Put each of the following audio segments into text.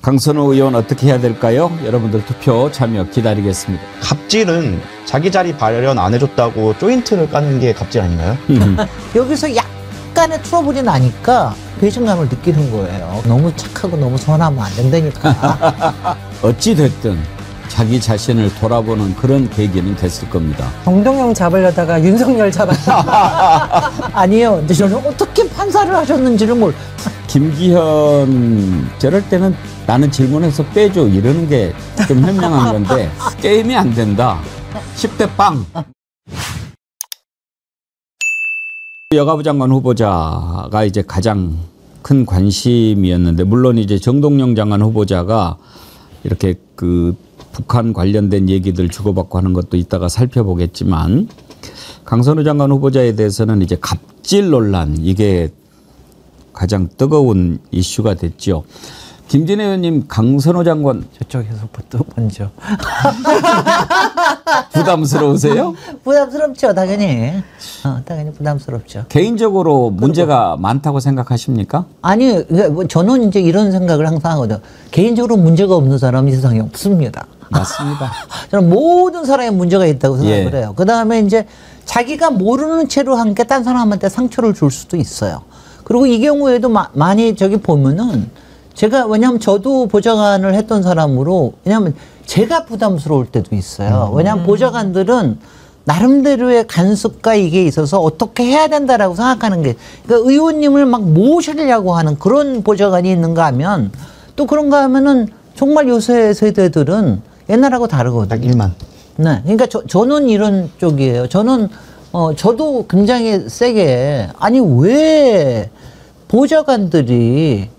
강선호 의원 어떻게 해야 될까요? 여러분들 투표 참여 기다리겠습니다. 갑질은 자기 자리 마련 안 해줬다고 조인트를 까는 게 갑질 아닌가요? 여기서 약간의 트러블이 나니까 배신감을 느끼는 거예요. 너무 착하고 너무 선하면 안 된다니까. 어찌됐든 자기 자신을 돌아보는 그런 계기는 됐을 겁니다. 정동영 잡으려다가 윤석열 잡았다. 아니요. 근데 저는 어떻게 판사를 하셨는지를 김기현 저럴 때는 나는 질문해서 빼줘 이러는 게 좀 현명한 건데 게임이 안 된다. 10대 빵. 여가부 장관 후보자가 이제 가장 큰 관심이었는데 물론 이제 정동영 장관 후보자가 이렇게 그 북한 관련된 얘기들 주고받고 하는 것도 이따가 살펴보겠지만 강선호 장관 후보자에 대해서는 이제 갑질 논란 이게 가장 뜨거운 이슈가 됐죠. 김진애 의원님 강선호 장관 저쪽에서부터 먼저. 부담스러우세요? 부담스럽죠, 당연히. 당연히 부담스럽죠. 개인적으로 문제가 많다고 생각하십니까? 아니, 저는 이제 이런 생각을 항상 하거든요. 개인적으로 문제가 없는 사람이 세상에 없습니다. 맞습니다. 저는 모든 사람에 문제가 있다고 생각을 예. 해요. 그 다음에 이제 자기가 모르는 채로 한 게 딴 사람한테 상처를 줄 수도 있어요. 그리고 이 경우에도 많이 저기 보면은 제가 왜냐하면 저도 보좌관을 했던 사람으로 왜냐하면 제가 부담스러울 때도 있어요. 왜냐하면 보좌관들은 나름대로의 간섭과 이게 있어서 어떻게 해야 된다라고 생각하는 게 그러니까 의원님을 막 모시려고 하는 그런 보좌관이 있는가 하면 또 그런가 하면은 정말 요새 세대들은 옛날하고 다르거든요. 딱 일만. 네. 그러니까 저는 이런 쪽이에요. 저는 저도 굉장히 세게 아니 왜 보좌관들이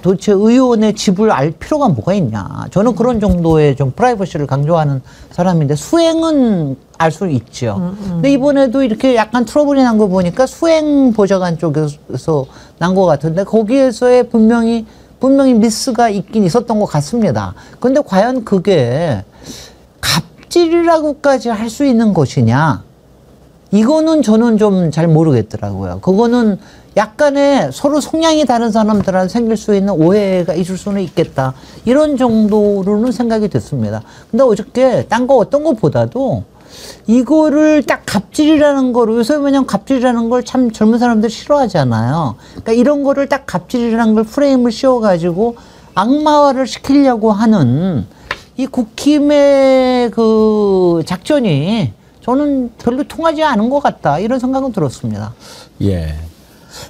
도대체 의원의 집을 알 필요가 뭐가 있냐. 저는 그런 정도의 좀 프라이버시를 강조하는 사람인데 수행은 알 수 있죠. 근데 이번에도 이렇게 약간 트러블이 난 거 보니까 수행 보좌관 쪽에서 난 것 같은데 거기에서의 분명히 미스가 있긴 있었던 것 같습니다. 근데 과연 그게 갑질이라고까지 할 수 있는 것이냐? 이거는 저는 좀 잘 모르겠더라고요. 그거는 약간의 서로 성향이 다른 사람들한테 생길 수 있는 오해가 있을 수는 있겠다. 이런 정도로는 생각이 됐습니다. 근데 어저께 딴 거 어떤 것보다도 이거를 딱 갑질이라는 거로 요새 왜냐면 갑질이라는 걸 참 젊은 사람들 싫어하잖아요. 그러니까 이런 거를 딱 갑질이라는 걸 프레임을 씌워가지고 악마화를 시키려고 하는 이 국힘의 그 작전이 저는 별로 통하지 않은 것 같다. 이런 생각은 들었습니다. 예.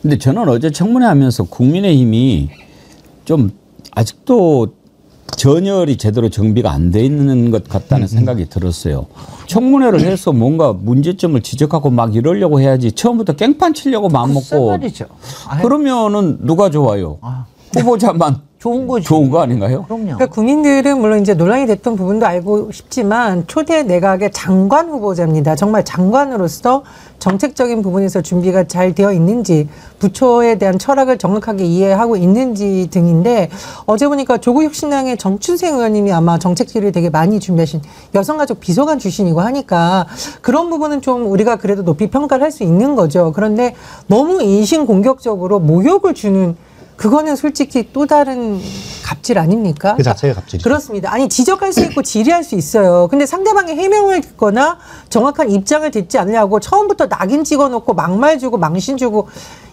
근데 저는 어제 청문회 하면서 국민의힘이 좀 아직도 전열이 제대로 정비가 안 돼 있는 것 같다는 생각이 들었어요. 청문회를 해서 뭔가 문제점을 지적하고 막 이러려고 해야지 처음부터 깽판 치려고 마음먹고 그러면은 누가 좋아요? 후보자만 좋은 거지. 좋은 거 아닌가요? 그럼요. 그러니까 국민들은 물론 이제 논란이 됐던 부분도 알고 싶지만 초대 내각의 장관 후보자입니다. 정말 장관으로서 정책적인 부분에서 준비가 잘 되어 있는지 부처에 대한 철학을 정확하게 이해하고 있는지 등인데 어제 보니까 조국혁신당의 정춘생 의원님이 아마 정책지를 되게 많이 준비하신 여성가족 비서관 출신이고 하니까 그런 부분은 좀 우리가 그래도 높이 평가를 할 수 있는 거죠. 그런데 너무 인신공격적으로 모욕을 주는 그거는 솔직히 또 다른 갑질 아닙니까? 그 자체가 갑질이죠. 그렇습니다. 아니 지적할 수 있고 질의할 수 있어요. 근데 상대방의 해명을 듣거나 정확한 입장을 듣지 않냐고 처음부터 낙인 찍어놓고 막말 주고 망신 주고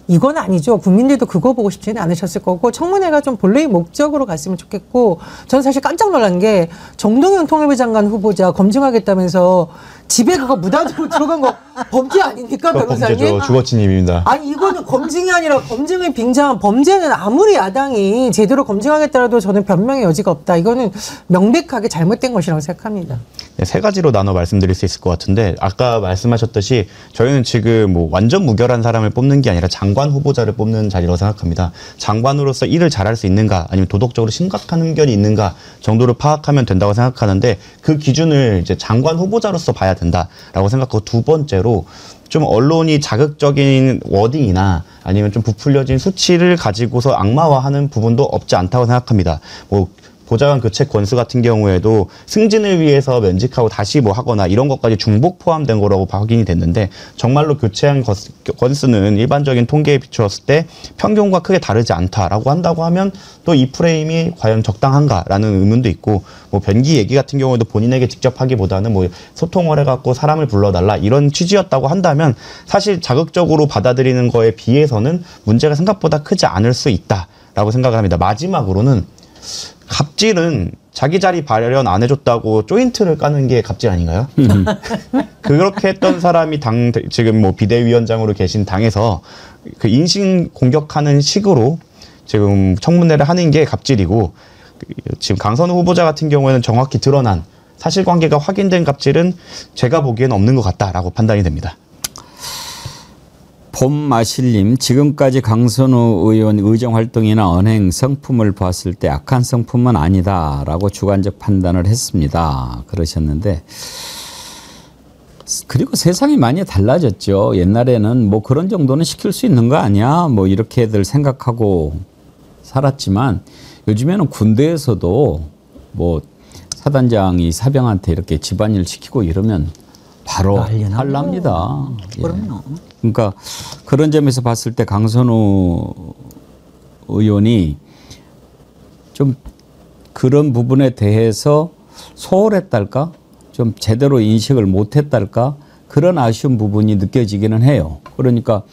이건 아니죠. 국민들도 그거 보고 싶지는 않으셨을 거고 청문회가 좀 본래의 목적으로 갔으면 좋겠고 저는 사실 깜짝 놀란 게 정동영 통일부 장관 후보자 검증하겠다면서 집에 그거 무단으로 들어간 거 범죄 아닙니까, 변호사님? 범죄죠. 주거침입입니다. 아니 이거는 검증이 아니라 검증을 빙자한 범죄는 아무리 야당이 제대로 검증하겠더라도 저는 변명의 여지가 없다. 이거는 명백하게 잘못된 것이라고 생각합니다. 네, 세 가지로 나눠 말씀드릴 수 있을 것 같은데 아까 말씀하셨듯이 저희는 지금 뭐 완전 무결한 사람을 뽑는 게 아니라 장관 후보자를 뽑는 자리라고 생각합니다. 장관으로서 일을 잘할 수 있는가 아니면 도덕적으로 심각한 흠결이 있는가 정도를 파악하면 된다고 생각하는데 그 기준을 이제 장관 후보자로서 봐야 된다라고 생각하고 두 번째로 좀 언론이 자극적인 워딩이나 아니면 좀 부풀려진 수치를 가지고서 악마화하는 부분도 없지 않다고 생각합니다. 뭐 보좌관 교체 건수 같은 경우에도 승진을 위해서 면직하고 다시 뭐 하거나 이런 것까지 중복 포함된 거라고 확인이 됐는데 정말로 교체한 건수는 일반적인 통계에 비추었을 때 평균과 크게 다르지 않다라고 한다고 하면 또 이 프레임이 과연 적당한가라는 의문도 있고 뭐 변기 얘기 같은 경우에도 본인에게 직접 하기보다는 뭐 소통을 해갖고 사람을 불러달라 이런 취지였다고 한다면 사실 자극적으로 받아들이는 거에 비해서는 문제가 생각보다 크지 않을 수 있다라고 생각을 합니다. 마지막으로는 갑질은 자기 자리 발현 안 해줬다고 조인트를 까는 게 갑질 아닌가요? 그렇게 했던 사람이 지금 뭐 비대위원장으로 계신 당에서 그 인신 공격하는 식으로 지금 청문회를 하는 게 갑질이고 지금 강선우 후보자 같은 경우에는 정확히 드러난 사실관계가 확인된 갑질은 제가 보기에는 없는 것 같다라고 판단이 됩니다. 봄마실님, 지금까지 강선우 의원 의정활동이나 언행 성품을 봤을 때 악한 성품은 아니다라고 주관적 판단을 했습니다. 그러셨는데 그리고 세상이 많이 달라졌죠. 옛날에는 뭐 그런 정도는 시킬 수 있는 거 아니야? 뭐 이렇게들 생각하고 살았지만 요즘에는 군대에서도 뭐 사단장이 사병한테 이렇게 집안일 시키고 이러면 바로 할랍니다. 그럼요. 그러니까 그런 점에서 봤을 때 강선우 의원이 좀 그런 부분에 대해서 소홀했달까? 좀 제대로 인식을 못했달까? 그런 아쉬운 부분이 느껴지기는 해요. 그러니까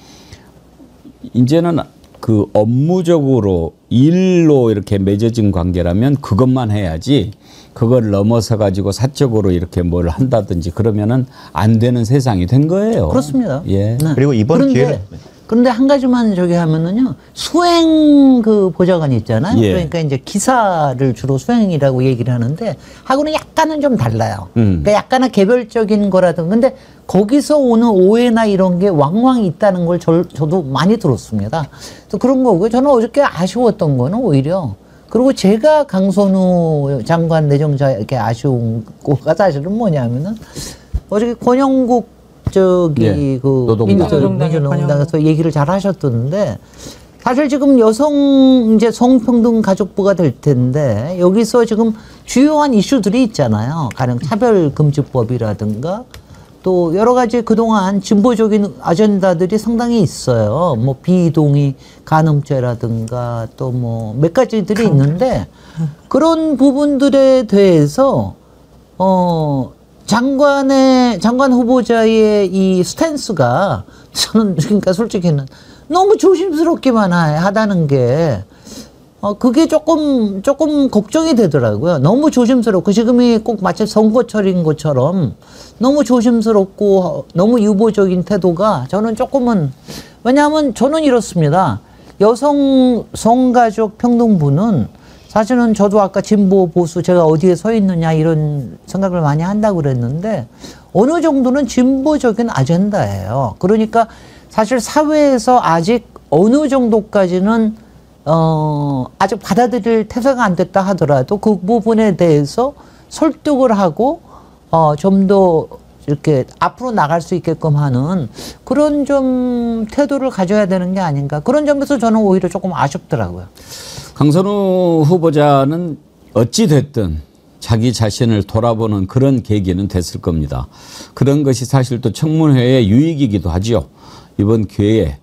이제는 그 업무적으로 일로 이렇게 맺어진 관계라면 그것만 해야지 그걸 넘어서 가지고 사적으로 이렇게 뭘 한다든지 그러면은 안 되는 세상이 된 거예요. 그렇습니다. 예. 네. 그리고 이번 기회에 그런데 한 가지만 저기 하면은요, 수행 그 보좌관이 있잖아요. 예. 그러니까 이제 기사를 주로 수행이라고 얘기를 하는데 하고는 약간은 좀 달라요. 그러니까 약간은 개별적인 거라든 근데 거기서 오는 오해나 이런 게 왕왕 있다는 걸 저도 많이 들었습니다. 또 그런 거고요. 저는 어저께 아쉬웠던 거는 오히려 그리고 제가 강선우 장관 내정자에게 아쉬운 거가 사실은 뭐냐면은 어저께 권영국 예, 그 민주노동당에서 얘기를 잘 하셨던데 사실 지금 여성 이제 성평등 가족부가 될 텐데 여기서 지금 주요한 이슈들이 있잖아요. 가령 차별금지법이라든가 또 여러 가지 그동안 진보적인 아젠다들이 상당히 있어요. 뭐 비동의 간음죄라든가 또 뭐 몇 가지들이 있는데 그런 부분들에 대해서 장관 후보자의 이 스탠스가 저는 그러니까 솔직히는 너무 조심스럽기만 하다는 게 그게 조금 걱정이 되더라고요. 너무 조심스럽고 지금이 꼭 마치 선거철인 것처럼 너무 조심스럽고 너무 유보적인 태도가 저는 조금은 왜냐하면 저는 이렇습니다. 여성 성가족 평등부는 사실은 저도 아까 진보 보수 제가 어디에 서 있느냐 이런 생각을 많이 한다고 그랬는데 어느 정도는 진보적인 아젠다예요. 그러니까 사실 사회에서 아직 어느 정도까지는 아직 받아들일 태세가 안 됐다 하더라도 그 부분에 대해서 설득을 하고 좀 더 이렇게 앞으로 나갈 수 있게끔 하는 그런 좀 태도를 가져야 되는 게 아닌가 그런 점에서 저는 오히려 조금 아쉽더라고요. 강선우 후보자는 어찌 됐든 자기 자신을 돌아보는 그런 계기는 됐을 겁니다. 그런 것이 사실 또 청문회의 유익이기도 하죠. 이번 기회에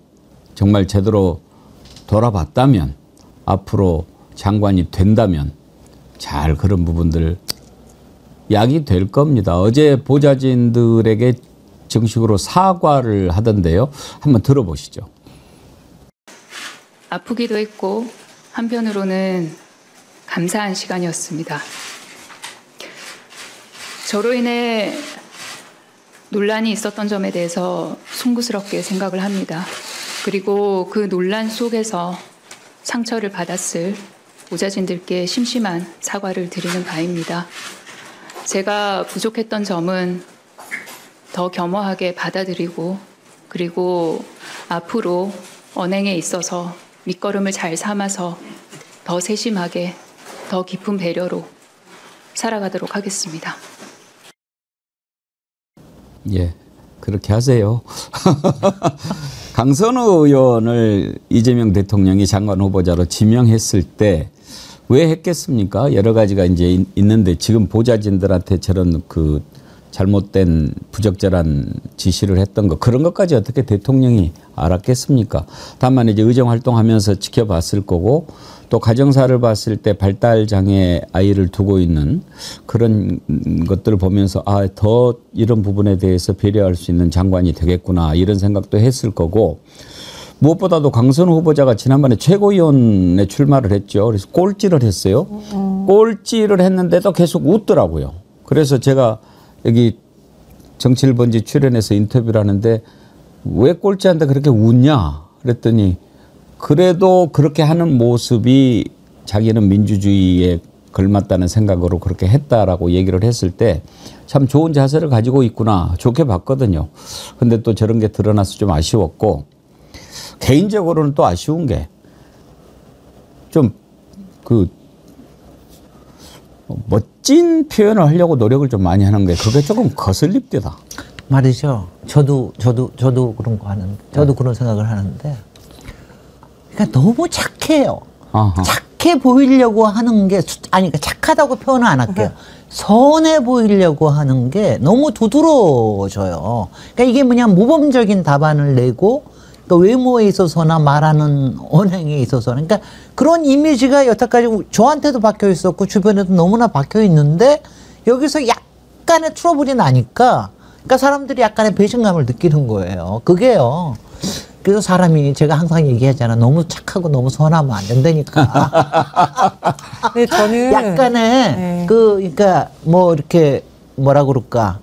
정말 제대로 돌아봤다면 앞으로 장관이 된다면 잘 그런 부분들 약이 될 겁니다. 어제 보좌진들에게 정식으로 사과를 하던데요. 한번 들어보시죠. 아프기도 했고 한편으로는 감사한 시간이었습니다. 저로 인해 논란이 있었던 점에 대해서 송구스럽게 생각을 합니다. 그리고 그 논란 속에서 상처를 받았을 보좌진들께 심심한 사과를 드리는 바입니다. 제가 부족했던 점은 더 겸허하게 받아들이고 그리고 앞으로 언행에 있어서 밑거름을 잘 삼아서 더 세심하게 더 깊은 배려로 살아가도록 하겠습니다. 예, 그렇게 하세요. 강선우 의원을 이재명 대통령이 장관 후보자로 지명했을 때 왜 했겠습니까? 여러 가지가 이제 있는데 지금 보좌진들한테 저런 그 잘못된 부적절한 지시를 했던 거 그런 것까지 어떻게 대통령이 알았겠습니까? 다만 이제 의정 활동하면서 지켜봤을 거고 또 가정사를 봤을 때 발달 장애 아이를 두고 있는 그런 것들을 보면서 아, 더 이런 부분에 대해서 배려할 수 있는 장관이 되겠구나 이런 생각도 했을 거고 무엇보다도 강선우 후보자가 지난번에 최고위원에 출마를 했죠. 그래서 꼴찌를 했어요. 꼴찌를 했는데도 계속 웃더라고요. 그래서 제가 여기 정치1번지 출연해서 인터뷰를 하는데 왜 꼴찌한테 그렇게 웃냐 그랬더니 그래도 그렇게 하는 모습이 자기는 민주주의에 걸맞다는 생각으로 그렇게 했다라고 얘기를 했을 때 참 좋은 자세를 가지고 있구나 좋게 봤거든요. 근데 또 저런 게 드러나서 좀 아쉬웠고 개인적으로는 또 아쉬운 게 좀 그 멋진 표현을 하려고 노력을 좀 많이 하는 게 그게 조금 거슬립니다. 말이죠. 저도 그런 거 하는데, 저도 그런 생각을 하는데, 그러니까 너무 착해요. 아하. 착해 보이려고 하는 게, 아니, 그러니까 착하다고 표현은 안 할게요. 선해 보이려고 하는 게 너무 두드러져요. 그러니까 이게 뭐냐, 모범적인 답안을 내고, 그러니까 외모에 있어서나 말하는 언행에 있어서는, 그러니까 그런 이미지가 여태까지 저한테도 박혀 있었고, 주변에도 너무나 박혀 있는데, 여기서 약간의 트러블이 나니까, 그러니까 사람들이 약간의 배신감을 느끼는 거예요. 그게요. 그래서 사람이 제가 항상 얘기하잖아. 너무 착하고 너무 선하면 안 된다니까. 근데 저는 약간의 네. 그러니까 뭐 이렇게 뭐라 그럴까.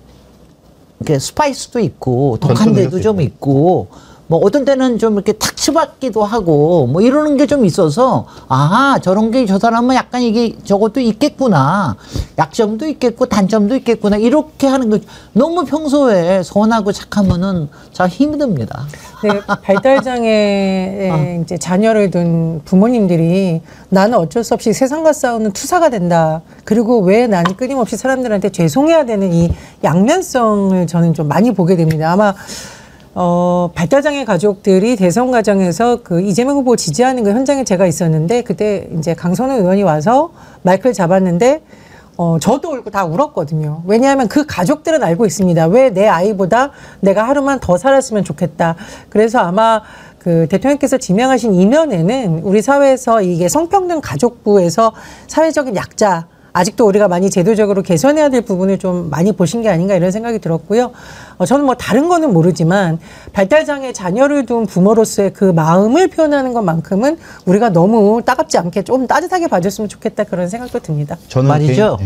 이렇게 스파이스도 있고 독한 데도 좀 있고 뭐 어떤 때는 좀 이렇게 탁 치받기도 하고 뭐 이러는 게 좀 있어서 아 저런 게 저 사람은 약간 이게 저것도 있겠구나 약점도 있겠고 단점도 있겠구나 이렇게 하는 거 너무 평소에 선하고 착하면은 참 힘듭니다. 네, 발달장애에 이제 자녀를 둔 부모님들이 나는 어쩔 수 없이 세상과 싸우는 투사가 된다. 그리고 왜 나는 끊임없이 사람들한테 죄송해야 되는 이 양면성을 저는 좀 많이 보게 됩니다. 아마 발달장애 가족들이 대선 과정에서 그 이재명 후보 지지하는 그 현장에 제가 있었는데 그때 이제 강선우 의원이 와서 마이크를 잡았는데 저도 울고 다 울었거든요. 왜냐하면 그 가족들은 알고 있습니다. 왜 내 아이보다 내가 하루만 더 살았으면 좋겠다. 그래서 아마 그 대통령께서 지명하신 이면에는 우리 사회에서 이게 성평등 가족부에서 사회적인 약자 아직도 우리가 많이 제도적으로 개선해야 될 부분을 좀 많이 보신 게 아닌가 이런 생각이 들었고요. 저는 뭐 다른 거는 모르지만 발달장애 자녀를 둔 부모로서의 그 마음을 표현하는 것만큼은 우리가 너무 따갑지 않게 좀 따뜻하게 봐줬으면 좋겠다 그런 생각도 듭니다. 저는 말이죠.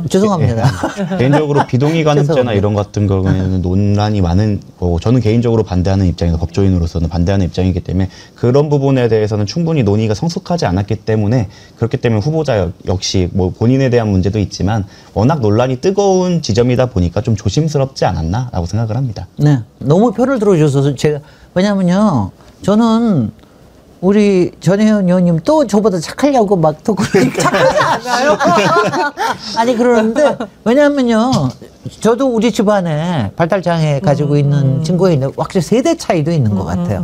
죄송합니다. 개인적으로 비동의 간음죄나 이런 같은 경우에는 논란이 많은 거고 저는 개인적으로 반대하는 입장이고 법조인으로서는 반대하는 입장이기 때문에 그런 부분에 대해서는 충분히 논의가 성숙하지 않았기 때문에 그렇기 때문에 후보자 역시 뭐 본인에 대한 문제도 있지만 워낙 논란이 뜨거운 지점이다 보니까 좀 조심스럽지 않았나라고 생각을 합니다. 네, 너무 편을 들어주셔서 제가 왜냐면요, 저는 우리 전혜연 의원님 또 저보다 착하려고 막 또 그러니까 착하지 않아요? 아니 그러는데 왜냐면요, 저도 우리 집안에 발달 장애 가지고 있는 친구가 있는 확실히 세대 차이도 있는 것 같아요.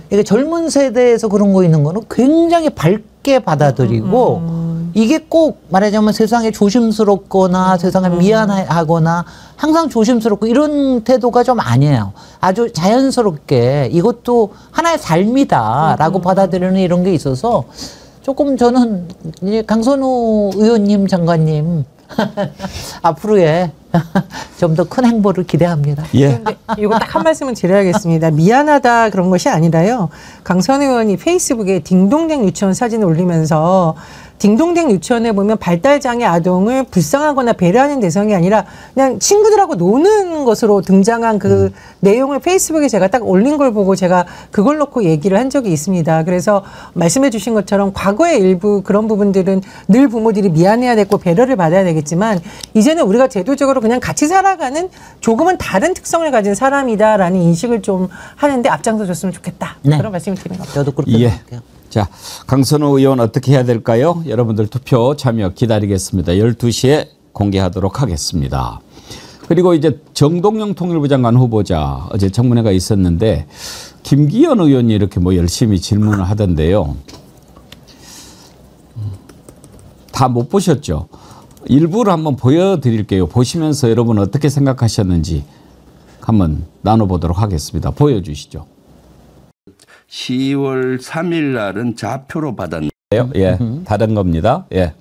그러니까 젊은 세대에서 그런 거 있는 거는 굉장히 밝게 받아들이고. 이게 꼭 말하자면 세상에 조심스럽거나 세상에 미안하거나 항상 조심스럽고 이런 태도가 좀 아니에요. 아주 자연스럽게 이것도 하나의 삶이다라고 받아들이는 이런 게 있어서 조금 저는 이제 강선우 의원님 장관님 앞으로의 좀 더 큰 행보를 기대합니다. 예. 근데 이거 딱 한 말씀을 드려야겠습니다. 미안하다 그런 것이 아니라요. 강선 의원이 페이스북에 딩동댕 유치원 사진을 올리면서 딩동댕 유치원에 보면 발달장애 아동을 불쌍하거나 배려하는 대상이 아니라 그냥 친구들하고 노는 것으로 등장한 그 내용을 페이스북에 제가 딱 올린 걸 보고 제가 그걸 놓고 얘기를 한 적이 있습니다. 그래서 말씀해 주신 것처럼 과거의 일부 그런 부분들은 늘 부모들이 미안해야 되고 배려를 받아야 되겠지만 이제는 우리가 제도적으로 그냥 같이 살아가는 조금은 다른 특성을 가진 사람이다라는 인식을 좀 하는데 앞장서 줬으면 좋겠다. 네. 그런 말씀을 드리는 겁니다. 저도 그렇게 예. 생각해요. 자, 강선우 의원 어떻게 해야 될까요? 여러분들 투표 참여 기다리겠습니다. 12시에 공개하도록 하겠습니다. 그리고 이제 정동영 통일부 장관 후보자 어제 청문회가 있었는데 김기현 의원이 이렇게 뭐 열심히 질문을 하던데요. 다 못 보셨죠? 일부를 한번 보여드릴게요. 보시면서 여러분 어떻게 생각하셨는지 한번 나눠보도록 하겠습니다. 보여주시죠. 10월 3일 날은 좌표로 받았는데 예, 다른 겁니다. 예.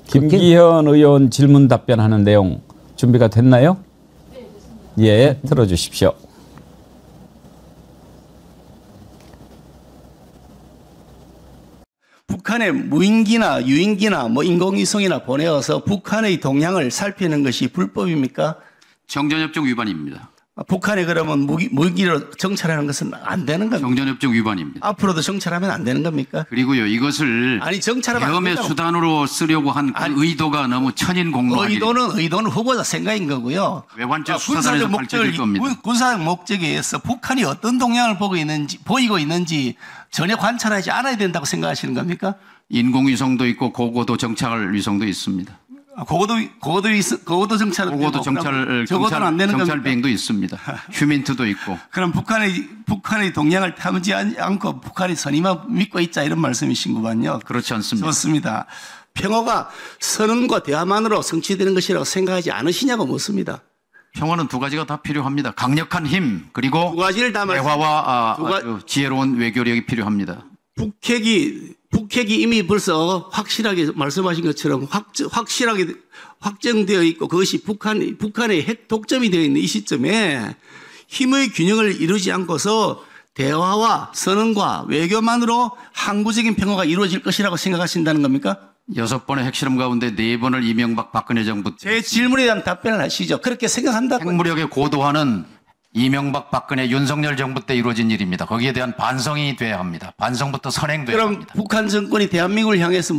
김기현 의원 질문 답변하는 내용 준비가 됐나요? 예, 틀어주십시오. 북한에 무인기나 유인기나 뭐 인공위성이나 보내어서 북한의 동향을 살피는 것이 불법입니까? 정전협정 위반입니다. 북한에 그러면 무기로 정찰하는 것은 안 되는 겁니까? 정전협정 위반입니다. 앞으로도 정찰하면 안 되는 겁니까? 그리고 이것을 아니 정찰하면 안 계엄의 된다고. 수단으로 쓰려고 한 그 의도가 너무 천인공노한 일입니다. 의도는 후보자 생각인 거고요. 외환죄 수사단에서 밝혀질 겁니다. 군사적 목적에 의해서 북한이 어떤 동향을 보이고 있는지 전혀 관찰하지 않아야 된다고 생각하시는 겁니까? 인공위성도 있고 고고도 정찰 위성도 있습니다. 고고도 정찰은 고고도 되고, 정찰 저거는 안 되는 정찰 겁니까? 비행도 있습니다. 휴민트도 있고. 그럼 북한의 동향을 탐지 않고 북한이 선임만 믿고 있자 이런 말씀이신구만요. 그렇지 않습니다. 좋습니다. 평화가 선언과 대화만으로 성취되는 것이라고 생각하지 않으시냐고 묻습니다. 평화는 두 가지가 다 필요합니다. 강력한 힘 그리고 두 가지를 다 대화와 아주 지혜로운 외교력이 필요합니다. 북핵이 이미 벌써 확실하게 말씀하신 것처럼 확실하게 확정되어 있고 그것이 북한의 핵 독점이 되어 있는 이 시점에 힘의 균형을 이루지 않고서 대화와 선언과 외교만으로 항구적인 평화가 이루어질 것이라고 생각하신다는 겁니까? 6번의 핵실험 가운데 4번을 이명박 박근혜 정부 제 질문에 대한 답변을 하시죠. 그렇게 생각한다고. 핵무력의 고도화는 이명박 박근혜 윤석열 정부 때 이루어진 일입니다. 거기에 대한 반성이 돼야 합니다. 반성부터 선행돼야 그럼 합니다. 북한 정권이 대한민국을 향해서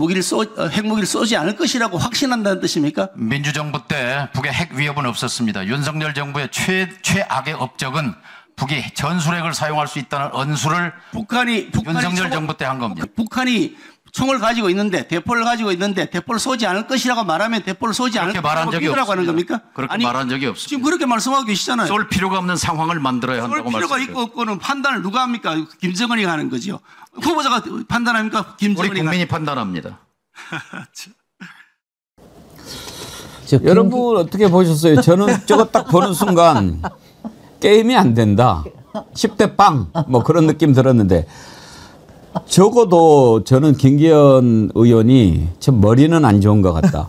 핵무기를 쏘지 않을 것이라고 확신한다는 뜻입니까? 민주정부 때 북의 핵 위협은 없었습니다. 윤석열 정부의 최악의 업적은 북이 전술핵을 사용할 수 있다는 언수를 윤석열 정부 때 한 겁니다. 북한이 총을 가지고 있는데 대포를 가지고 있는데 대포를 쏘지 않을 것이라고 말하면 대포를 쏘지 않을 그렇게 말한 적이 없습니다. 하는 없습니다. 겁니까? 그렇게 아니, 말한 적이 없습니다. 지금 그렇게 말씀하고 계시잖아요. 쏠 필요가 없는 상황을 만들어야 쏠 한다고 필요가 말씀드렸습니다. 있고 없고는 판단을 누가 합니까? 김정은이 하는 거죠. 후보자가 판단합니까? 우리 김정은이 국민이 판단합니다. 여러분 어떻게 보셨어요? 저는 저거 딱 보는 순간 게임이 안 된다. 10대 빵 뭐 그런 느낌 들었는데 적어도 저는 김기현 의원이 참 머리는 안 좋은 것 같다.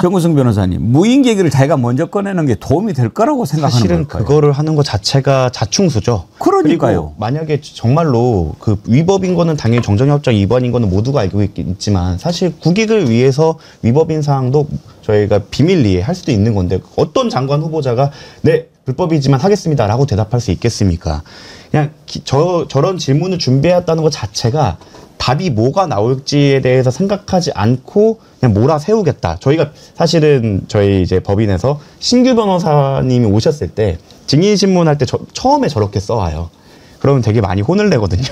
정우승 변호사님, 무인기기를 자기가 먼저 꺼내는 게 도움이 될 거라고 생각하는 사실은 걸까요? 그거를 하는 것 자체가 자충수죠. 그러니까요. 그리고 만약에 정말로 그 위법인 거는 당연히 정전협정 위반인 거는 모두가 알고 있지만 사실 국익을 위해서 위법인 사항도 저희가 비밀리에 할 수도 있는 건데 어떤 장관 후보자가 네 불법이지만 하겠습니다라고 대답할 수 있겠습니까? 그냥 저런 질문을 준비해왔다는 것 자체가 답이 뭐가 나올지에 대해서 생각하지 않고 그냥 몰아세우겠다. 저희가 사실은 저희 이제 법인에서 신규 변호사님이 오셨을 때 증인신문할 때 처음에 저렇게 써와요. 그러면 되게 많이 혼을 내거든요.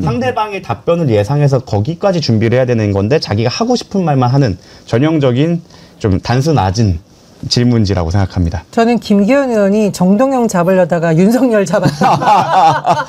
상대방의 답변을 예상해서 거기까지 준비를 해야 되는 건데 자기가 하고 싶은 말만 하는 전형적인 좀 단순아진 질문지라고 생각합니다. 저는 김기현 의원이 정동영 잡으려다가 윤석열 잡았다.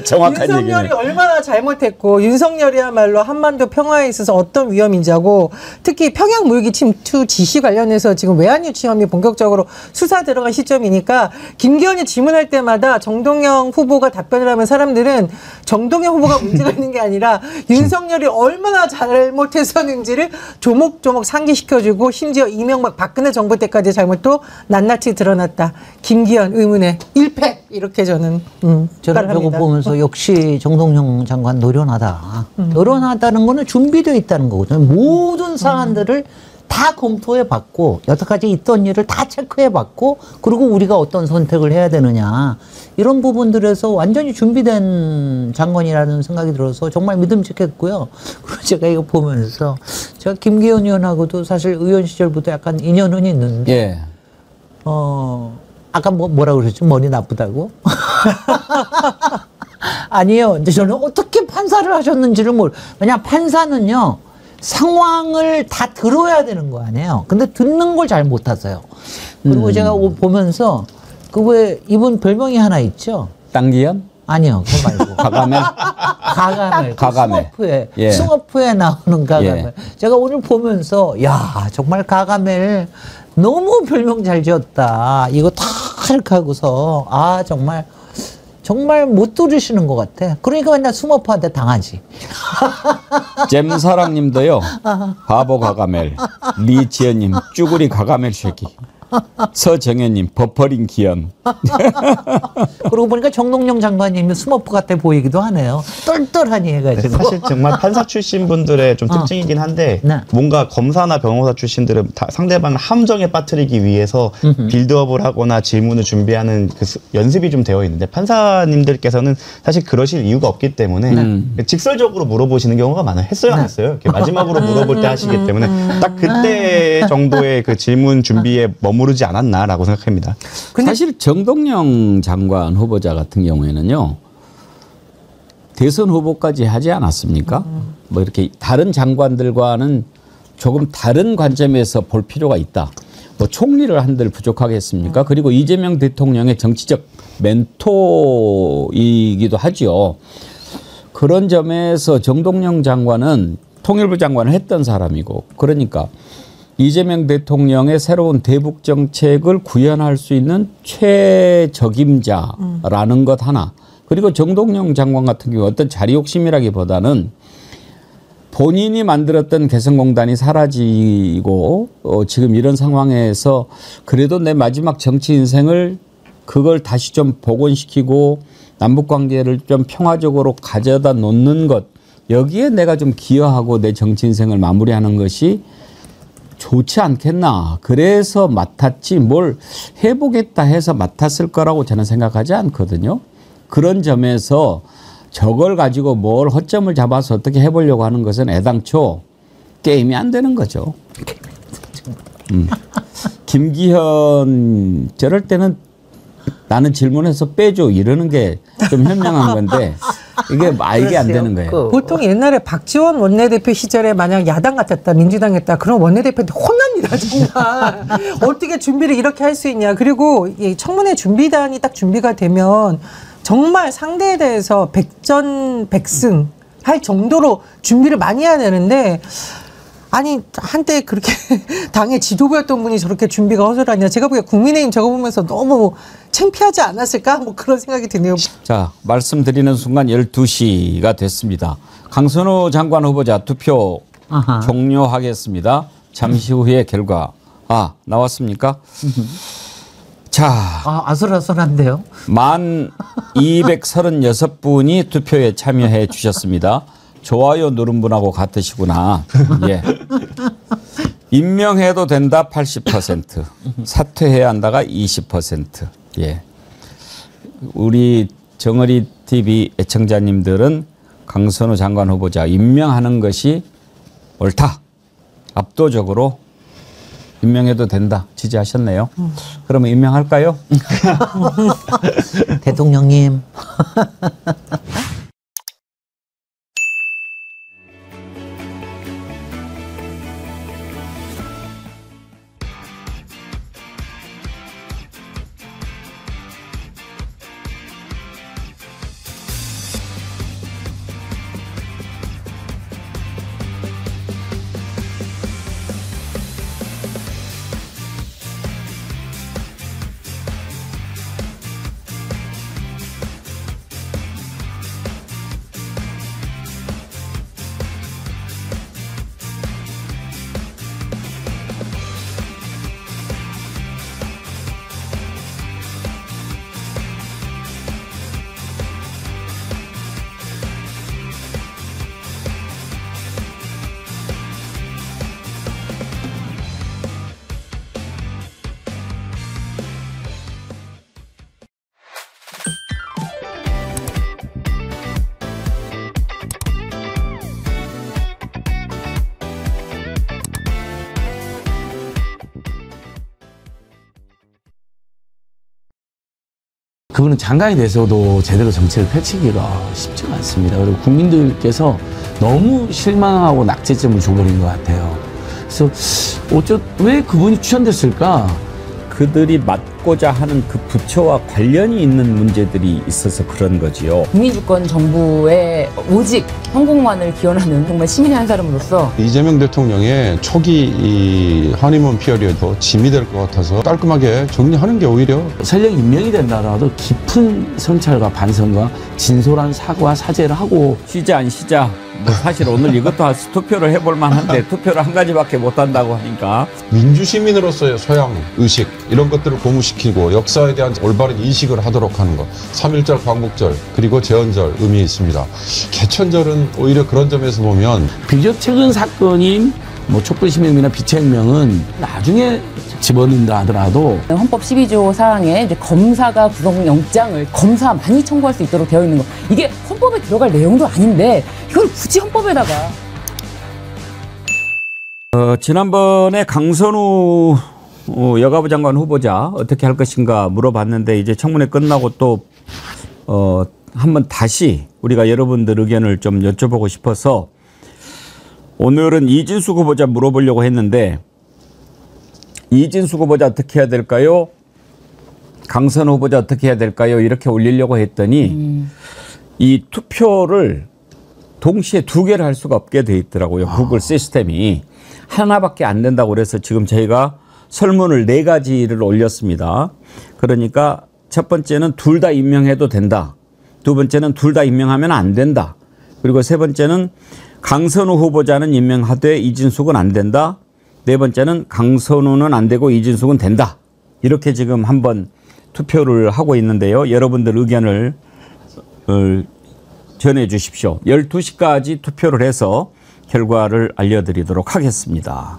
정확한 윤석열이 얘기네. 얼마나 잘못했고 윤석열이야말로 한반도 평화에 있어서 어떤 위험인지 하고 특히 평양 무역기 침투 지시 관련해서 지금 외환유치 혐의 본격적으로 수사 들어간 시점이니까 김기현이 질문할 때마다 정동영 후보가 답변을 하면 사람들은 정동영 후보가 문제가 있는 게 아니라 윤석열이 얼마나 잘못했었는지를 조목조목 상기시켜주고 심지어 이명박 박근혜 정부 때까지 잘못도 낱낱이 드러났다. 김기현 의문의 1패 이렇게 저는 저는 저거 합니다. 보면서 역시 정동영 장관 노련하다. 노련하다는 거는 준비되어 있다는 거거든요. 모든 사안들을 다 검토해 봤고 여태까지 있던 일을 다 체크해 봤고 그리고 우리가 어떤 선택을 해야 되느냐 이런 부분들에서 완전히 준비된 장관이라는 생각이 들어서 정말 믿음직했고요. 그리고 제가 이거 보면서 제가 김기현 의원하고도 사실 의원 시절부터 약간 인연은 있는데 예. 아까 뭐라 그러셨죠? 머리 나쁘다고? 아니에요. 근데 저는 어떻게 판사를 하셨는지를 왜냐 판사는요. 상황을 다 들어야 되는 거 아니에요. 근데 듣는 걸 잘 못하세요. 그리고 제가 보면서 그 왜 이분 별명이 하나 있죠. 땅기현? 아니요, 그거 말고. 가가멜? 가가멜. 가가멜. 스머프에, 예. 스머프에 나오는 가가멜. 예. 제가 오늘 보면서, 야, 정말 가가멜 너무 별명 잘 지었다. 이거 다 이렇게 하고서, 아, 정말 못 들으시는 것 같아. 그러니까 맨날 스머프한테 당하지. 잼사랑님도요. 바보 가가멜. 리지연님 쭈구리 가가멜 쉐기. 서정현님 버퍼링 기현. 그러고 보니까 정동영 장관님이 스머프 같아 보이기도 하네요. 똘똘하니 해가지고. 사실 정말 판사 출신 분들의 좀 특징이긴 한데 네. 뭔가 검사나 변호사 출신들은 다 상대방을 함정에 빠뜨리기 위해서 빌드업을 하거나 질문을 준비하는 그 연습이 좀 되어 있는데 판사님들께서는 사실 그러실 이유가 없기 때문에 직설적으로 물어보시는 경우가 많아요. 했어요, 안 했어요? 이렇게 마지막으로 물어볼 때 하시기 때문에 딱 그때 정도의 그 질문 준비에 머무르지 않았나라고 생각합니다. 사실 정동영 장관 후보자 같은 경우에는요. 대선 후보까지 하지 않았습니까? 뭐 이렇게 다른 장관들과는 조금 다른 관점에서 볼 필요가 있다. 뭐 총리를 한들 부족하겠습니까? 그리고 이재명 대통령의 정치적 멘토이기도 하죠. 그런 점에서 정동영 장관은 통일부 장관을 했던 사람이고, 그러니까 이재명 대통령의 새로운 대북 정책을 구현할 수 있는 최적임자라는 것 하나. 그리고 정동영 장관 같은 경우 어떤 자리 욕심이라기보다는 본인이 만들었던 개성공단이 사라지고 지금 이런 상황에서 그래도 내 마지막 정치 인생을 그걸 다시 좀 복원시키고 남북관계를 좀 평화적으로 가져다 놓는 것, 여기에 내가 좀 기여하고 내 정치 인생을 마무리하는 것이 좋지 않겠나. 그래서 맡았지 뭘 해보겠다 해서 맡았을 거라고 저는 생각하지 않거든요. 그런 점에서 저걸 가지고 뭘 허점을 잡아서 어떻게 해보려고 하는 것은 애당초 게임이 안 되는 거죠. 김기현 저럴 때는 나는 질문해서 빼줘 이러는 게 좀 현명한 건데 이게 말이 안 되는 거예요. 보통 옛날에 박지원 원내대표 시절에 만약 야당 같았다, 민주당 했다, 그럼 원내대표한테 혼납니다, 정말. 어떻게 준비를 이렇게 할 수 있냐. 그리고 이 청문회 준비단이 딱 준비가 되면 정말 상대에 대해서 백전백승 할 정도로 준비를 많이 해야 되는데, 아니 한때 그렇게 당의 지도부였던 분이 저렇게 준비가 허술하냐. 제가 보기에 국민의힘 저거 보면서 너무 창피하지 않았을까? 뭐 그런 생각이 드네요. 자, 말씀드리는 순간 12시가 됐습니다. 강선우 장관 후보자 투표 종료하겠습니다. 잠시 후에 결과 나왔습니까? 자, 아슬아슬한데요. 1236분이 투표에 참여해 주셨습니다. 좋아요 누른 분하고 같으시구나. 예. 임명해도 된다 80%, 사퇴해야 한다가 20%. 예. 우리 정어리 TV 애청자님들은 강선우 장관 후보자 임명하는 것이 옳다. 압도적으로 임명해도 된다. 지지하셨네요. 그러면 임명할까요? 대통령님. 그분은 장관이 돼서도 제대로 정책을 펼치기가 쉽지가 않습니다. 그리고 국민들께서 너무 실망하고 낙제점을 줘버린 것 같아요. 그래서 왜 그분이 추천됐을까? 그들이 맡고 맡고자 하는 그 부처와 관련이 있는 문제들이 있어서 그런 거지요. 국민주권 정부의 오직 성공만을 기원하는 정말 시민의 한 사람으로서 이재명 대통령의 초기 이 허니문 피어리어도 짐이 될 것 같아서 깔끔하게 정리하는 게 오히려 설령 임명이 된다라도 깊은 성찰과 반성과 진솔한 사과 사죄를 하고 쉬자 안 쉬자 뭐 사실 오늘 이것도 투표를 해볼 만한데 투표를 한 가지밖에 못한다고 하니까 민주시민으로서의 소양, 의식 이런 것들을 고무시키고 역사에 대한 올바른 인식을 하도록 하는 것. 3.1절 광복절 그리고 제헌절 의미 있습니다. 개천절은 오히려 그런 점에서 보면 비교적 최근 사건인 뭐 촛불시민이나 비체혁명은 나중에 집어넣는다 하더라도 헌법 12조 사항에 이제 검사가 구속영장을 검사 많이 청구할 수 있도록 되어 있는 거, 이게 헌법에 들어갈 내용도 아닌데 이걸 굳이 헌법에다가. 지난번에 강선우 여가부 장관 후보자 어떻게 할 것인가 물어봤는데 이제 청문회 끝나고 또 한번 다시 우리가 여러분들 의견을 좀 여쭤보고 싶어서 오늘은 이진숙 후보자 물어보려고 했는데 이진숙 후보자 어떻게 해야 될까요? 강선우 후보자 어떻게 해야 될까요? 이렇게 올리려고 했더니 이 투표를 동시에 두 개를 할 수가 없게 돼 있더라고요. 구글 시스템이. 하나밖에 안 된다고 그래서 지금 저희가 설문을 4가지를 올렸습니다. 그러니까 첫 번째는 둘 다 임명해도 된다. 두 번째는 둘 다 임명하면 안 된다. 그리고 세 번째는 강선우 후보자는 임명하되 이진숙은 안 된다. 네 번째는 강선우는 안 되고 이진숙은 된다. 이렇게 지금 한번 투표를 하고 있는데요. 여러분들 의견을 전해 주십시오. 12시까지 투표를 해서 결과를 알려드리도록 하겠습니다.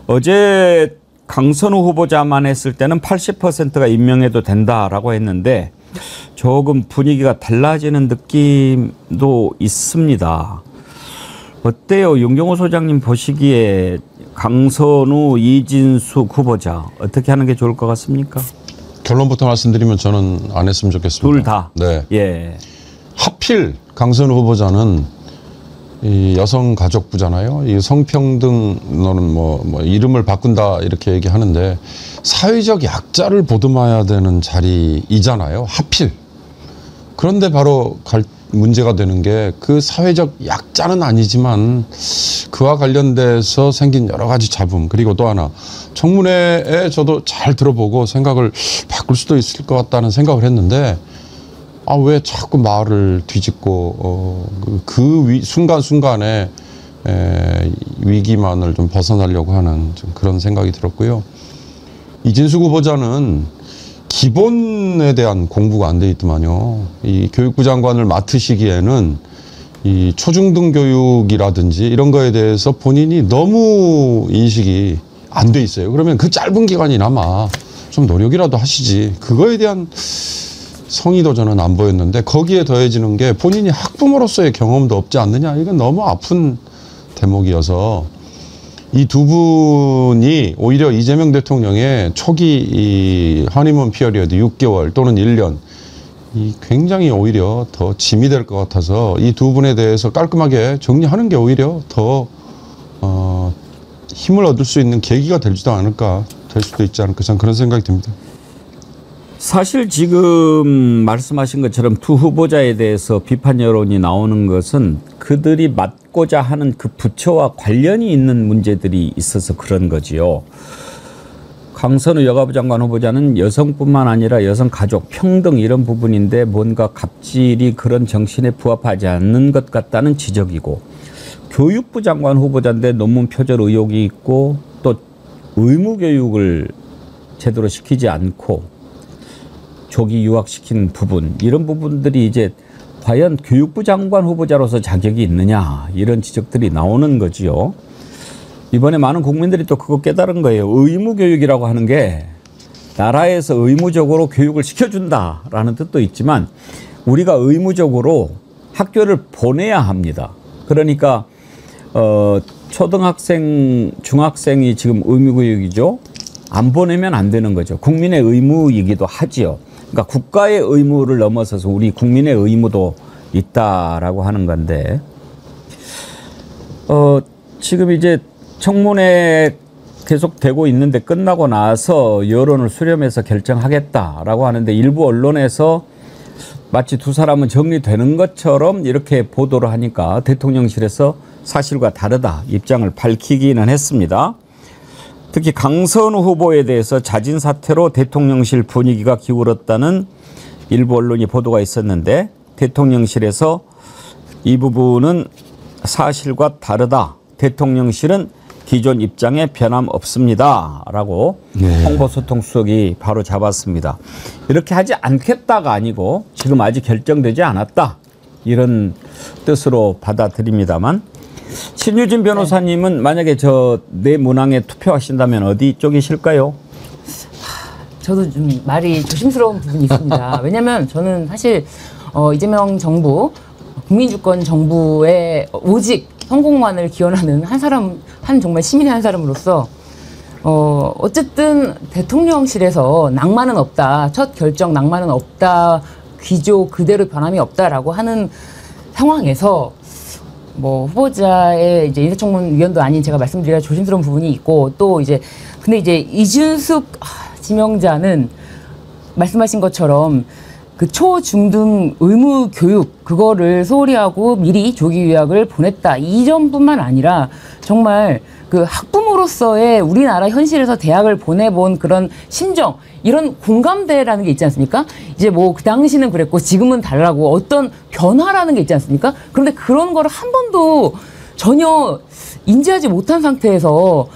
어제 강선우 후보자만 했을 때는 80%가 임명해도 된다라고 했는데 조금 분위기가 달라지는 느낌도 있습니다. 어때요? 윤경호 소장님 보시기에 강선우, 이진숙 후보자 어떻게 하는 게 좋을 것 같습니까? 결론부터 말씀드리면 저는 안 했으면 좋겠습니다. 둘 다? 네. 예. 하필 강선우 후보자는 이 여성가족부잖아요. 이 성평등론은 뭐 이름을 바꾼다 이렇게 얘기하는데 사회적 약자를 보듬어야 되는 자리이잖아요. 하필. 그런데 바로 문제가 되는 게 그 사회적 약자는 아니지만 그와 관련돼서 생긴 여러 가지 잡음, 그리고 또 하나 청문회에 저도 잘 들어보고 생각을 바꿀 수도 있을 것 같다는 생각을 했는데 왜 자꾸 말을 뒤집고 순간순간에 위기만을 좀 벗어나려고 하는 좀 그런 생각이 들었고요. 이진숙 후보자는 기본에 대한 공부가 안 돼 있더만요. 이 교육부 장관을 맡으시기에는 이 초중등 교육이라든지 이런 거에 대해서 본인이 너무 인식이 안 돼 있어요. 그러면 그 짧은 기간이나마 좀 노력이라도 하시지. 그거에 대한 성의도 저는 안 보였는데 거기에 더해지는 게 본인이 학부모로서의 경험도 없지 않느냐. 이건 너무 아픈 대목이어서 이 두 분이 오히려 이재명 대통령의 초기 이 허니문 피어리어드 6개월 또는 1년 이 굉장히 오히려 더 짐이 될 것 같아서 이 두 분에 대해서 깔끔하게 정리하는 게 오히려 더 힘을 얻을 수 있는 계기가 되지도 않을까, 될 수도 있지 않을까, 저는 그런 생각이 듭니다. 사실 지금 말씀하신 것처럼 두 후보자에 대해서 비판 여론이 나오는 것은 그들이 맡고자 하는 그 부처와 관련이 있는 문제들이 있어서 그런 거지요. 강선우 여가부 장관 후보자는 여성뿐만 아니라 여성 가족 평등 이런 부분인데 뭔가 갑질이 그런 정신에 부합하지 않는 것 같다는 지적이고, 교육부 장관 후보자인데 논문 표절 의혹이 있고 또 의무교육을 제대로 시키지 않고 조기 유학시키는 부분, 이런 부분들이 이제 과연 교육부 장관 후보자로서 자격이 있느냐, 이런 지적들이 나오는 거지요. 이번에 많은 국민들이 또 그거 깨달은 거예요. 의무교육이라고 하는 게 나라에서 의무적으로 교육을 시켜준다라는 뜻도 있지만 우리가 의무적으로 학교를 보내야 합니다. 그러니까 초등학생, 중학생이 지금 의무교육이죠. 안 보내면 안 되는 거죠. 국민의 의무이기도 하지요. 그러니까 국가의 의무를 넘어서서 우리 국민의 의무도 있다라고 하는 건데, 지금 이제 청문회 계속 되고 있는데 끝나고 나서 여론을 수렴해서 결정하겠다라고 하는데 일부 언론에서 마치 두 사람은 정리되는 것처럼 이렇게 보도를 하니까 대통령실에서 사실과 다르다 입장을 밝히기는 했습니다. 특히 강선우 후보에 대해서 자진 사퇴로 대통령실 분위기가 기울었다는 일부 언론이 보도가 있었는데 대통령실에서 이 부분은 사실과 다르다. 대통령실은 기존 입장에 변함 없습니다. 라고 홍보소통수석이 바로 잡았습니다. 이렇게 하지 않겠다가 아니고 지금 아직 결정되지 않았다. 이런 뜻으로 받아들입니다만 신유진 변호사님은 만약에 저 내 문항에 투표하신다면 어디 쪽이실까요? 저도 좀 말이 조심스러운 부분이 있습니다. 왜냐하면 저는 사실 이재명 정부, 국민주권 정부의 오직 성공만을 기원하는 한 정말 시민의 한 사람으로서 어쨌든 대통령실에서 낭만은 없다, 첫 결정 낭만은 없다, 기조 그대로 변함이 없다라고 하는 상황에서 뭐 후보자의 이제 인사청문 위원도 아닌 제가 말씀드려야 조심스러운 부분이 있고 또 이제 근데 이제 이준숙 지명자는 말씀하신 것처럼 그 초, 중 등 의무 교육 그거를 소홀히 하고 미리 조기 유학을 보냈다. 이 점뿐만 아니라 정말 그 학부모로서의 우리나라 현실에서 대학을 보내본 그런 심정 이런 공감대라는 게 있지 않습니까? 이제 뭐 그 당시는 그랬고 지금은 달라고 어떤 변화라는 게 있지 않습니까? 그런데 그런 거를 한 번도 전혀 인지하지 못한 상태에서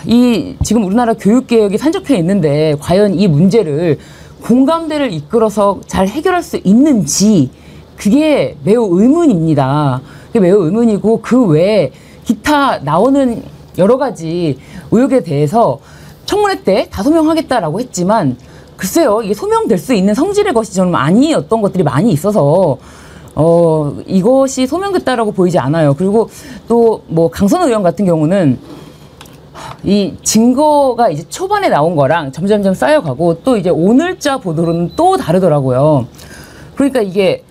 이 지금 우리나라 교육개혁이 산적해 있는데 과연 이 문제를 공감대를 이끌어서 잘 해결할 수 있는지 그게 매우 의문입니다. 그게 매우 의문이고 그 외에 기타 나오는 여러 가지 의혹에 대해서 청문회 때 다 소명하겠다라고 했지만 글쎄요 이게 소명될 수 있는 성질의 것이 저는 아니었던 것들이 많이 있어서 이것이 소명됐다라고 보이지 않아요. 그리고 또 뭐 강선우 의원 같은 경우는 이 증거가 이제 초반에 나온 거랑 점점점 쌓여가고 또 이제 오늘자 보도로는 또 다르더라고요. 그러니까 이게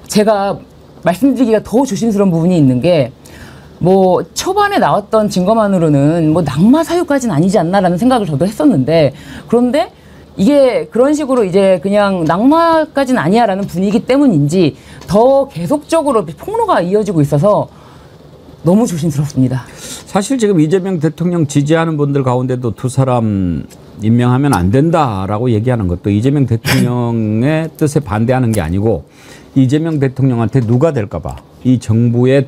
제가 말씀드리기가 더 조심스러운 부분이 있는 게 뭐 초반에 나왔던 증거만으로는 뭐 낙마 사유까지는 아니지 않나라는 생각을 저도 했었는데 그런데 이게 그런 식으로 이제 그냥 낙마까지는 아니야라는 분위기 때문인지 더 계속적으로 폭로가 이어지고 있어서 너무 조심스럽습니다. 사실 지금 이재명 대통령 지지하는 분들 가운데도 두 사람 임명하면 안 된다라고 얘기하는 것도 이재명 대통령의 뜻에 반대하는 게 아니고 이재명 대통령한테 누가 될까 봐, 이 정부에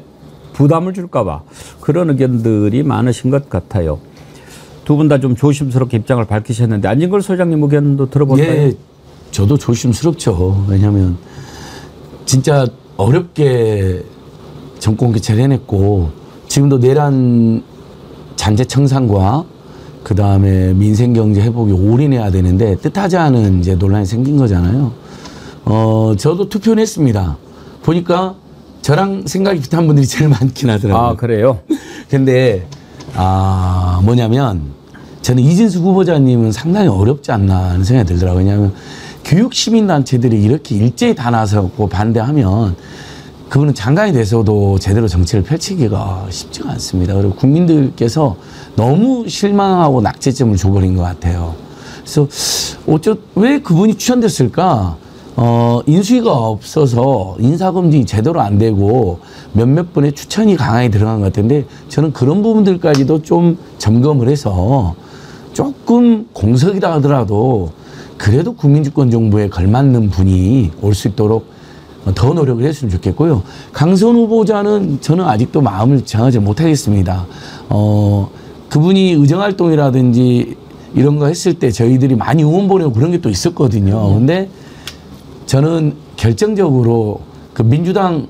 부담을 줄까 봐 그런 의견들이 많으신 것 같아요. 두 분 다 좀 조심스럽게 입장을 밝히셨는데 안진걸 소장님 의견도 들어볼까요? 예, 저도 조심스럽죠. 왜냐하면 진짜 어렵게 정권 교체를 해냈고 지금도 내란 잔재 청산과 그 다음에 민생 경제 회복에 올인해야 되는데 뜻하지 않은 이제 논란이 생긴 거잖아요. 저도 투표는 했습니다. 보니까 저랑 생각이 비슷한 분들이 제일 많긴 하더라고요. 아, 그래요? 근데 뭐냐면 저는 이진숙 후보자님은 상당히 어렵지 않나 하는 생각이 들더라고요. 왜냐하면 교육시민단체들이 이렇게 일제히 다 나서고 반대하면 그분은 장관이 돼서도 제대로 정치를 펼치기가 쉽지가 않습니다. 그리고 국민들께서 너무 실망하고 낙제점을 줘버린 것 같아요. 그래서 왜 그분이 추천됐을까? 인수위가 없어서 인사검증이 제대로 안 되고 몇몇 분의 추천이 강하게 들어간 것 같은데 저는 그런 부분들까지도 좀 점검을 해서 조금 공석이다 하더라도 그래도 국민주권 정부에 걸맞는 분이 올 수 있도록 더 노력을 했으면 좋겠고요. 강선 후보자는 저는 아직도 마음을 정하지 못하겠습니다. 그분이 의정활동이라든지 이런 거 했을 때 저희들이 많이 응원 보내고 그런 게 또 있었거든요. 근데 저는 결정적으로 그 민주당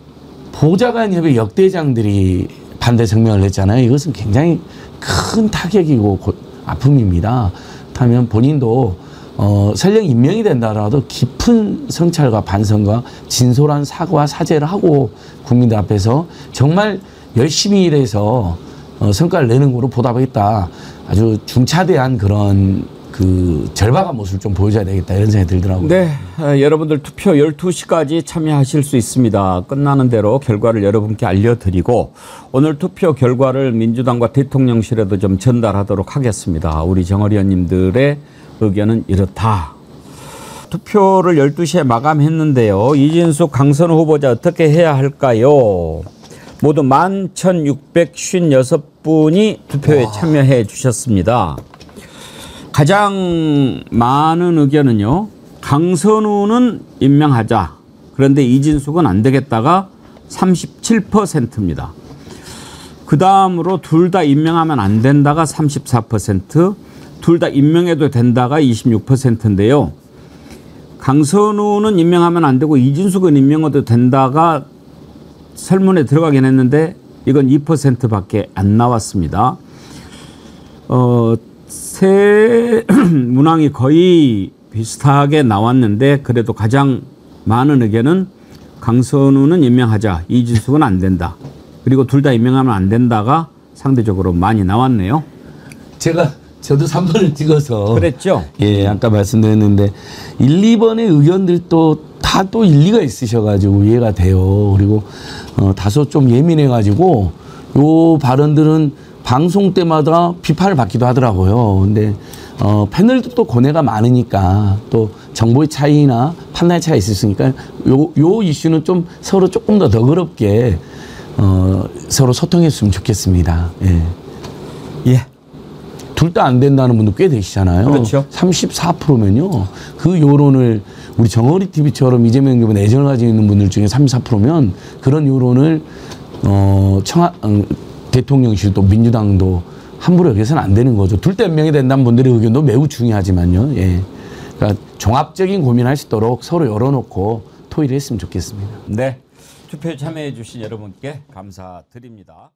보좌관협의 역대장들이 반대 성명을 냈잖아요. 이것은 굉장히 큰 타격이고 아픔입니다. 그렇다면 본인도 설령 임명이 된다라도 깊은 성찰과 반성과 진솔한 사과와 사죄를 하고 국민들 앞에서 정말 열심히 일해서 성과를 내는 거로 보답하겠다. 아주 중차대한 그런 그 절박한 모습을 좀 보여줘야 되겠다 이런 생각이 들더라고요. 네, 여러분들 투표 12시까지 참여하실 수 있습니다. 끝나는 대로 결과를 여러분께 알려드리고 오늘 투표 결과를 민주당과 대통령실에도 좀 전달하도록 하겠습니다. 우리 정월 의원님들의 의견은 이렇다. 투표를 12시에 마감했는데요. 이진숙, 강선우 후보자 어떻게 해야 할까요? 모두 11,656분이 투표에 참여해 주셨습니다. 가장 많은 의견은요. 강선우는 임명하자. 그런데 이진숙은 안 되겠다가 37%입니다. 그 다음으로 둘 다 임명하면 안 된다가 34%, 둘 다 임명해도 된다가 26%인데요. 강선우는 임명하면 안 되고 이진숙은 임명해도 된다가 설문에 들어가긴 했는데 이건 2%밖에 안 나왔습니다. 세 문항이 거의 비슷하게 나왔는데 그래도 가장 많은 의견은 강선우는 임명하자, 이진숙은 안 된다. 그리고 둘 다 임명하면 안 된다가 상대적으로 많이 나왔네요. 저도 3번을 찍어서 그랬죠? 예, 아까 말씀드렸는데 1, 2번의 의견들도 다 또 일리가 있으셔가지고 이해가 돼요. 그리고 다소 좀 예민해가지고 요 발언들은 방송 때마다 비판을 받기도 하더라고요. 근데 패널도 또 고뇌가 많으니까 또 정보의 차이나 판단의 차이가 있으니까 요 이슈는 좀 서로 조금 더 너그럽게 서로 소통했으면 좋겠습니다. 예. 예. 둘 다 안 된다는 분도 꽤 되시잖아요. 그렇죠. 34%면요. 그 여론을 우리 정어리 TV처럼 이재명 후보에 애정을 가지고 있는 분들 중에 34%면 그런 여론을 대통령실도 민주당도 함부로 여기서는 안 되는 거죠. 둘 다 임명이 된다는 분들의 의견도 매우 중요하지만요. 예. 그러니까 종합적인 고민할 수 있도록 서로 열어놓고 토의를 했으면 좋겠습니다. 네. 투표에 참여해 주신 여러분께 감사드립니다.